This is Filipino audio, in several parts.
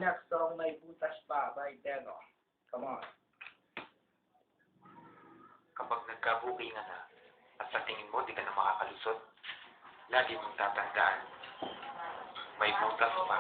Next song, may butas pa by Deno. Come on. Kapag nagkabuking na at sa tingin mo di ka na makakalusot, lagi mong tatandaan, may butas pa.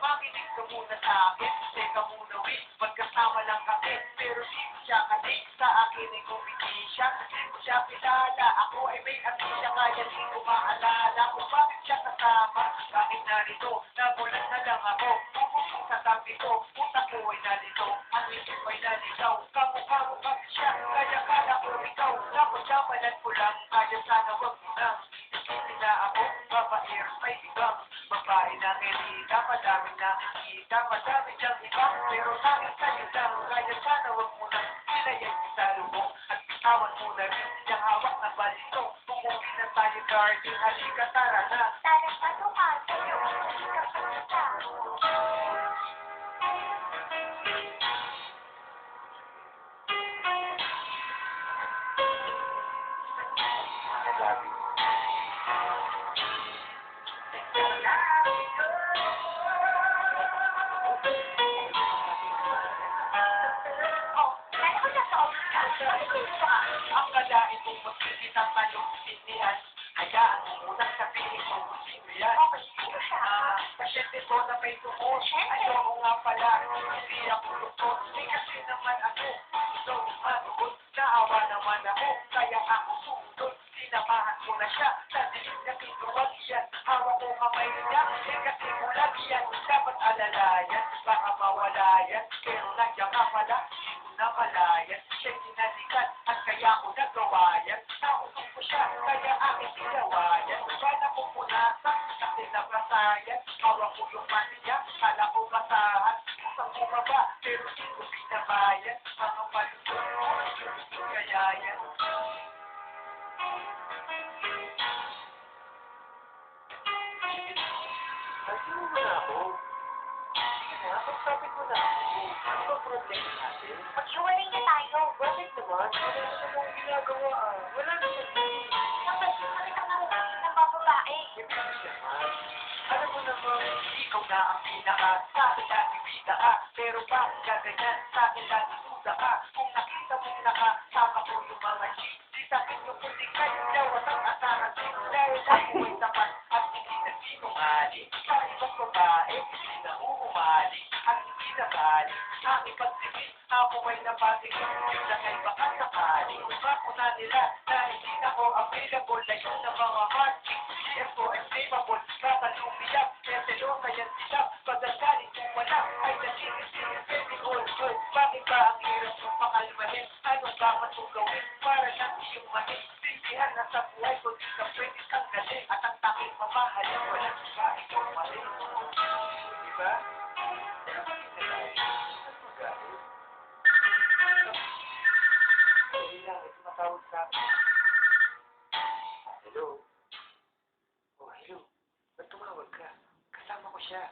Makinig ka muna sa akin, teka muna wait, magkasama lang kami, pero di ko siya kasi, sa akin ay kumiti siya, di ko siya kilala, ako ay may amnesia, kaya di ko maalala kung bakit siya kasama, bakit narito, nagulat na lang ako, pumusok sa tabi ko, utak ko ay nalito, ang isip ay nalitaw, kamukha mo kasi siya, kaya kala ko ikaw, tapos samalan ko lang, kaya sana wag mo nang, isipin na ako, babaer may ibang, babae na merita, madaming nakikita, madami diyang iba, pero tanging sa'yo lang, kaya sana wag mo nang ilayan sa lubong, at bitawan mo na rin yung hawak na balito, umuwi na tayo garden, halika tara na. Tara patukan sa'yo, halika patuka. Ang kalain mong magkikita malungkitihan, hayaan mo munang sabihin mo kung sino yan. Okay, sino siya? Pasyente ko na may tumor, ayoko nga pala, hindi ako doktor, kasi naman ako, gusto manugot, naawa naman ako, kaya ako sumunod, sinamahan ko na siya, sa dilim na pintuwag yan, hawak ko kamay niya, kasi mulag yan, dapat alalayan, baka mawala yan, pero nandiyan ka pala, hindi ko na malayan, siya'y sinalikan, at kaya ko nagawa yan, nausok ko siya, kaya aking ginawa yan, wala ko punasan, kasi nabasayan, hawak ko yung mati niya, kala ko basahan, isang bumaba, pero di ko binabayan, mga palusot mo, yung kaya yan. Sabi mo na ako. Sige na, pagsabi ko na ako. Ano ba problema natin? Maghiwalay na tayo. Bakit naman? Wala naman akong ginagawa ah. Wala naman din. Napansin mo rin ang nangungapit ng mga babae. Hindi naman. Alam mo naman, ikaw na ang pinaka, sa akin lagi bida ka, pero bakit gaganyan, sa akin lagi suda ka, kung nakita mong nakasama ko yung mga G, di sa akin yung putikay, lawas ang asaran din, dahil ako ay tapat, at hindi na sinungaling, sa ibang babae, hindi na umumali, at hindi na bali, ang ipagsimin, ako ay napatigil, yun lang ay baka sakali, bako na nila, na hindi na ko available, na yun na mga hard chicks, CFO ay flammable, baka lumiyak, kaya selosa yan sila, pagdagaling kung wala, ay nasinisinin, very old girl, bakit ba ang hirap mong pakalmahin, ano dapat mong gawin, para lang iyong mahin, sindihan na sa buhay ko, di ka pwede kang galing, at ang taking mamahalin, walang iba, ikaw mahin. Diba? Hindi lang, may tumatawag sa akin. Hello? Oh, hello. Ba't tumawag ka? Kasama ko siya.